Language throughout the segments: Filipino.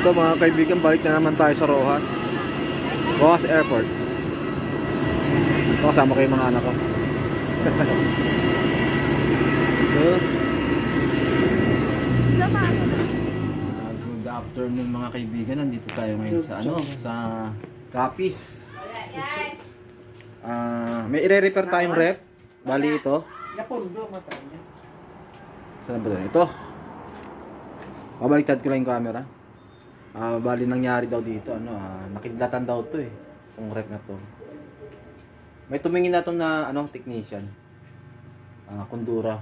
Ito mga kaibigan, balik na naman tayo sa Rojas Airport. Ito, kasama ko yung mga anak ko. Good afternoon mga kaibigan, nandito tayo ngayon sa sa Capiz. May ire-repair tayong rep. Bali ito. Saan ba doon? Ito. Pabaliktad ko lang yung camera. Bali nangyari daw dito, nakidlatan daw to itong rep na to. May tumingin na itong technician. Kondura.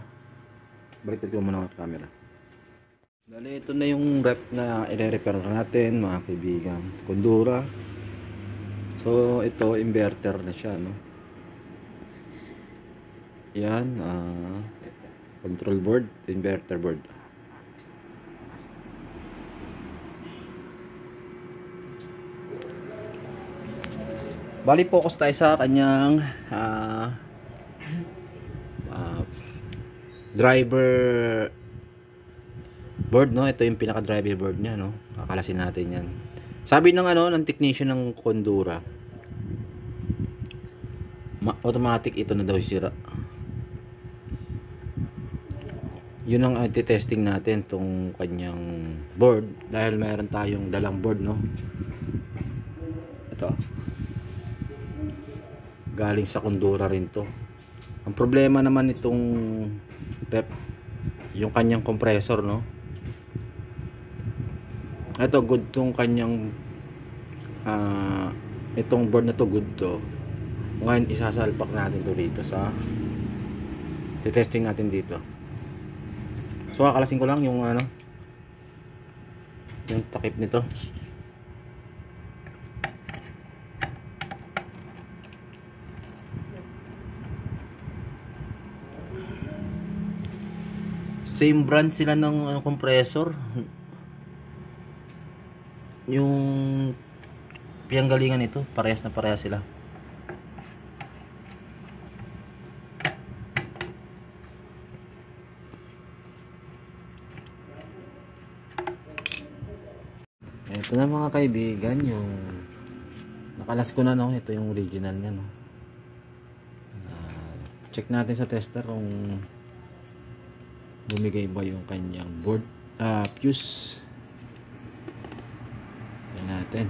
Baliktad ko muna ang camera. Bali ito na yung rep na ire-repair natin mga kaibigan. Kondura. So ito inverter na siya, Yan, control board, inverter board. Bali focus tayo sa kanyang driver board, Ito yung pinaka driver board niya, Kakalasin natin 'yan. Sabi ng ng technician ng Kondura, automatic ito na daw sira. Yun ang i-testing natin tong kanyang board dahil mayroon tayong dalang board, Ito. Galing sa Kondura rin to. Ang problema naman itong rep, yung kanyang compressor, Ito good tong kanyang itong board na to, good to. Ngayon isasalpak natin to dito sa testing natin dito. So kakalasin ko lang yung yung takip nito. Same brand sila ng compressor. Yung pinanggalingan nito, parehas na parehas sila. Ito na mga kaibigan, yung nakalas ko na, Ito yung original niya, check natin sa tester kung bumigay ba yung kanyang board fuse. Tingnan natin.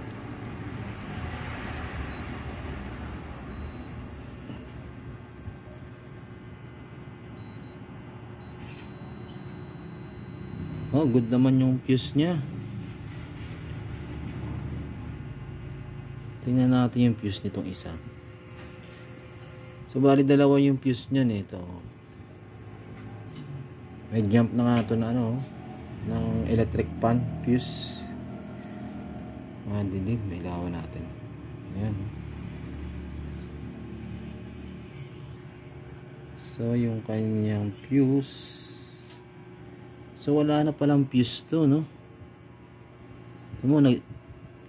Good naman yung fuse niya. Tingnan natin yung fuse nitong isa. So bali dalawa yung fuse niya nito. May jump na nga ito na ng electric fan fuse. Dilim, may lawan natin. Ayan. So yung kanyang fuse. So wala na palang fuse to,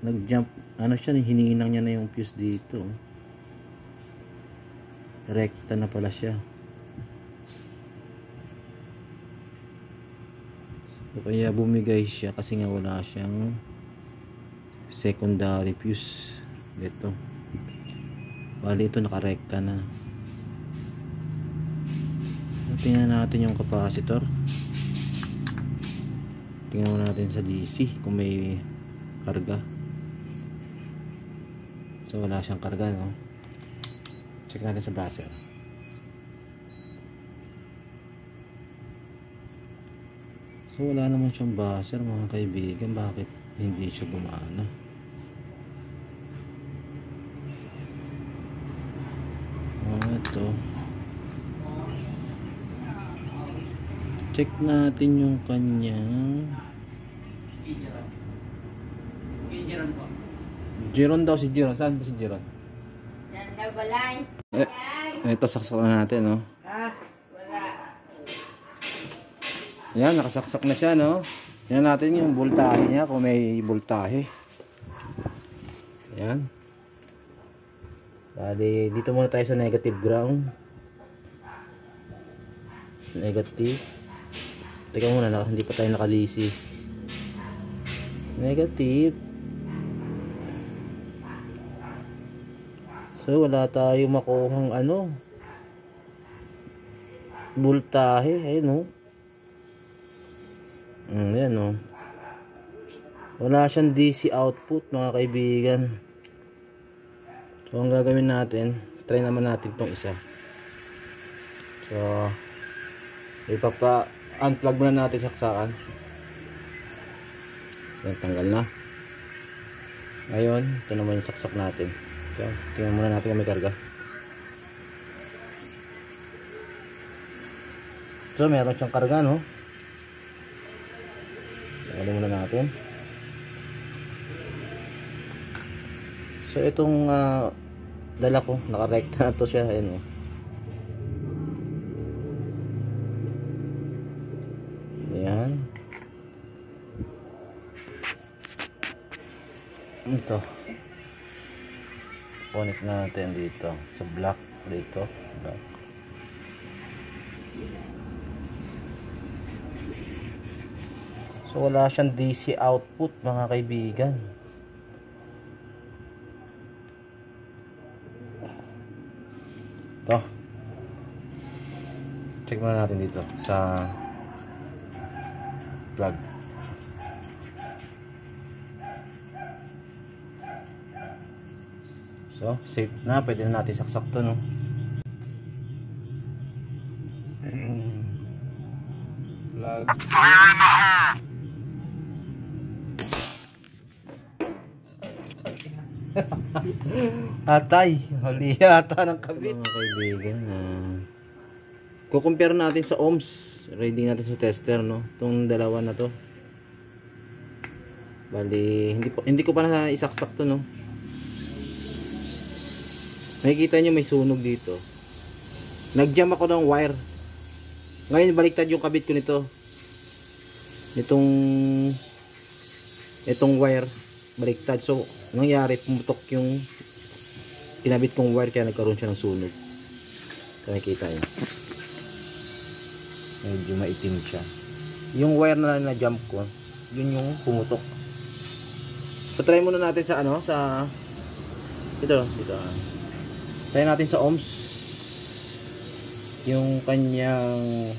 nag-jump, siya, hininginang niya na yung fuse dito. Rekta na pala siya. So, kaya bumigay siya kasi nga wala siyang secondary fuse. Ito. Bali ito nakarekta na. Tingnan natin yung capacitor. Tingnan natin sa DC kung may karga. So wala siyang karga, Check natin sa buzzer. So wala naman siyang buzzer mga kaibigan. Bakit hindi siya gumana? Ito. Check natin yung kanyang Jiron daw, si Jiron. Saan ba si Jiron? Yan daw balay. Ito saksak na natin, Wala. Yan, nakasaksak na siya, Tingnan natin yung voltahe niya, kung may voltahe. Yan. Bali, dito muna tayo sa negative ground. Negative. Teka muna, hindi pa tayo naka-DC. Negative. So wala tayong makuhang ano, voltahe. Ayun, oh. Ayan, oh. Wala siyang DC output, mga kaibigan. So ang gagawin natin, try naman natin tong isa. So ipapa-unplug muna natin saksakan. Yan, tanggal na. Ngayon, ito naman yung saksak natin. So, tingnan muna natin kung may karga. So, meron siyang karga, no? Tanggalin muna natin. So, itong dala ko, nakarekta na to siya. Ayan, oh. Ayan. Ito. Connect natin dito sa block dito. Block. So wala siyang DC output, mga kaibigan. Ito. Check muna natin dito sa plug. So, safe na. Pwede na natin saksak to, no? Plug. Atay. Huli yata ng kabit. Mga kaibigan, kukumpara natin sa ohms. Reading natin sa tester, no? Itong dalawa na to. Bali, hindi ko pa na isaksak to, no? Nakikita nyo may sunog dito. Nag-jam ako ng wire. Ngayon baliktad yung kabit ko nito. Itong wire baliktad. So nangyari, pumutok yung kinabit kong wire, kaya nagkaroon siya ng sunog. Nakikita nyo. Medyo maitim siya. Yung wire na jump ko, yun yung pumutok. So try muna natin sa ano, sa dito. Try natin sa ohms yung kanyang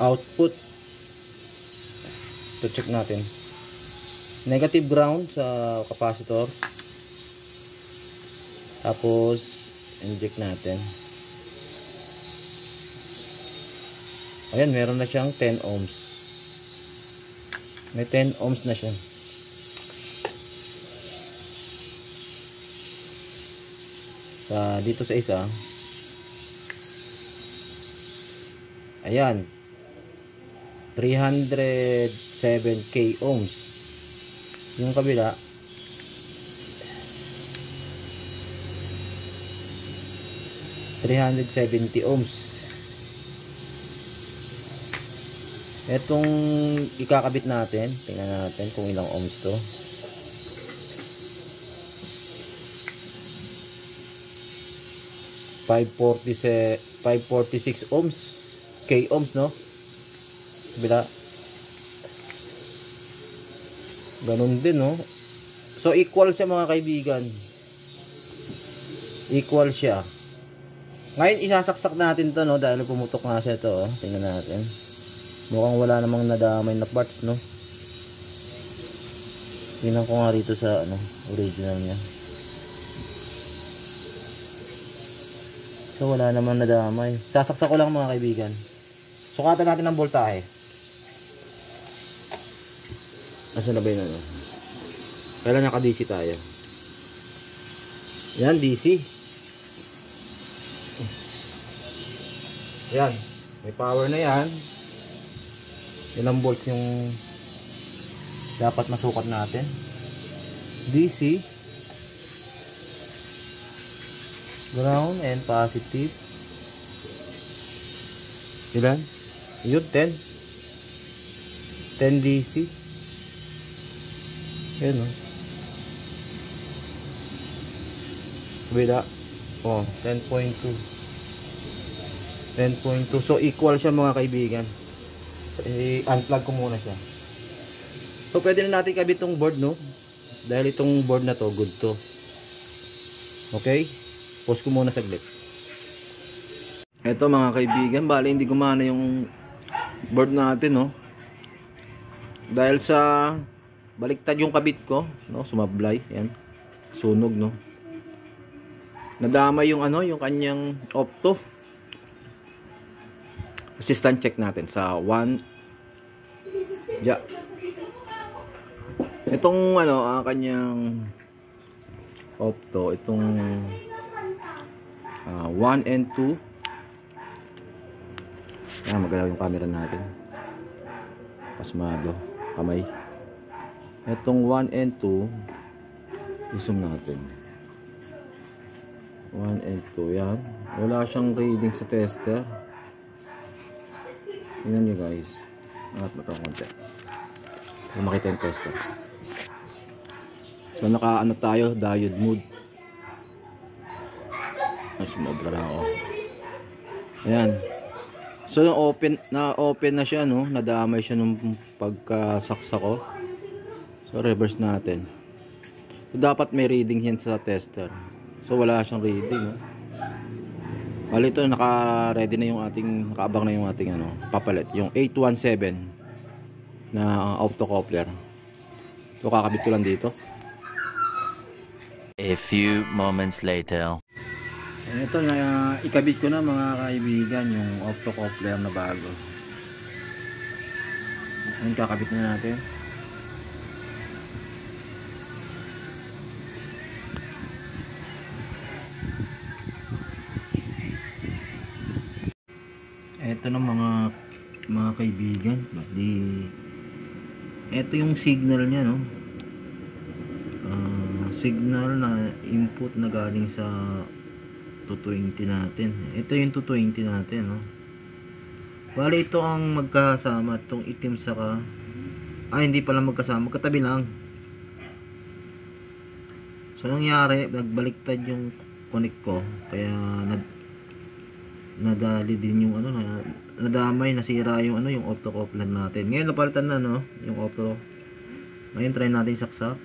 output. So check natin. Negative ground sa capacitor. Tapos inject natin. Ayan, meron na siyang 10 ohms. May 10 ohms na siya. Dito sa isa, ayan, 307k ohms. Yung kabila, 370 ohms. Etong ikakabit natin, tingnan natin kung ilang ohms to. 546 ohms, k ohms, no? Bila ganun din, no? So equal siya, mga kaibigan. Equal siya. Ngayon isasaksak natin to, no? Dahil pumutok na siya to, oh. Tingnan natin. Mukhang wala namang nadamay na parts, no? Tingnan ko nga rito sa ano, original niya. So wala naman nadamay. Sasaksak ko lang, mga kaibigan. Sukatan natin ang voltahe. Nasaan na ba yun, ano? Kailan naka-DC tayo? Yan, DC. Yan. May power na yan. Ilang volts yung dapat masukat natin. DC. Ground and positive. Ilan? Yun, 10. 10 DC. Ayan, o. Bila. O, 10.2. 10.2. So, equal siya, mga kaibigan. I-unplug ko muna siya. So, So pwede na natin kabit itong board, no? Dahil itong board na to, good to. Okay? Pause ko muna saglit. Ito mga kaibigan, bali hindi gumana yung board natin, no? Dahil sa baliktad yung kabit ko, no? Sumablay, yan. Sunog, no? Nadama yung ano, yung kanyang opto. Resistance check natin sa 1. Ja. Itong ano, kanyang opto, itong 1 and 2. Ayan, magalaw yung camera natin. Pasmado, kamay. Itong 1 and 2, i-zoom natin. 1 and 2, yan. Wala siyang reading sa tester. Tingnan nyo guys. Angat mo ito konti. Kung makita yung tester. So naka ano tayo, diode mode. Mas sumobra lang ako. Ayan. So open na siya, no. Nadamay siya nung pagkasaksak ko. So reverse natin. So dapat may reading yan sa tester. So wala siyang reading, no. Bali ito, naka-ready na yung ating, nakaabang na yung ating ano, papalit, yung 817 na optocoupler. So kakabit ko lang dito. A few moments later. Ito na ikabit ko na mga kaibigan yung optocoupler na bago. Ayan, kakabit na natin. Ito na mga kaibigan. Ito yung signal niya, no. Signal na input na galing sa 220 natin. Ito yung 220 natin, no. Bali ito ang magkasama, itong itim saka hindi pala magkasama, katabi lang. So nangyari, nagbaliktad yung connect ko, kaya nadali din yung ano, nadamay, nasira yung ano, yung optocoupler natin. Ngayon napalitan na, no, yung opto. Ngayon try natin saksak.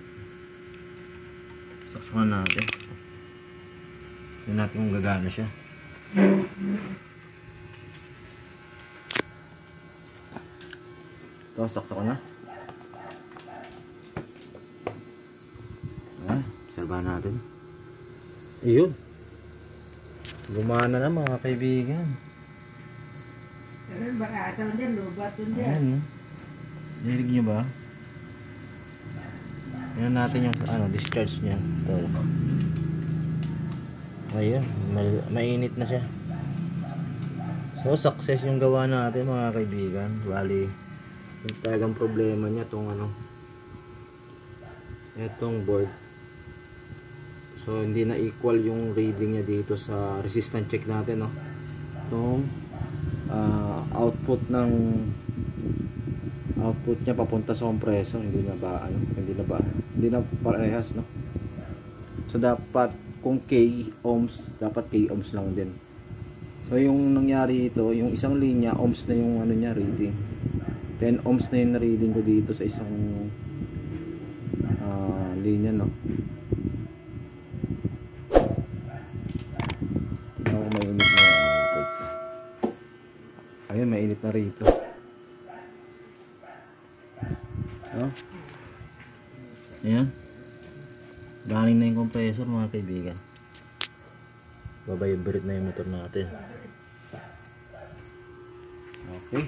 Saksakan natin. Tingnan natin kung gagana siya. Ito, saksak ko na. Obserbahan natin. Ayun. Gumana na mga kaibigan. Pero baka din, lubat din. Ayan. Narinig nyo ba? Tingnan natin yung ano, discharge niya. Ito. Ayun, mainit na siya. So success yung gawa natin mga kaibigan. Bali, yung talagang problema niya tong ano, etong board. So hindi na equal yung reading niya dito sa resistance check natin, no. Itong output niya papunta sa compressor, hindi na parehas, no. So dapat kung K ohms, dapat K ohms lang din. So yung nangyari ito, yung isang linya ohms na yung ano niya reading. 10 ohms na yung reading ko dito sa isang linya, no. Mainit na. Ayun, mainit na rito. No? Ayan. Galing na yung compressor mga kaibigan. Babayabrit na yung motor natin. Okay.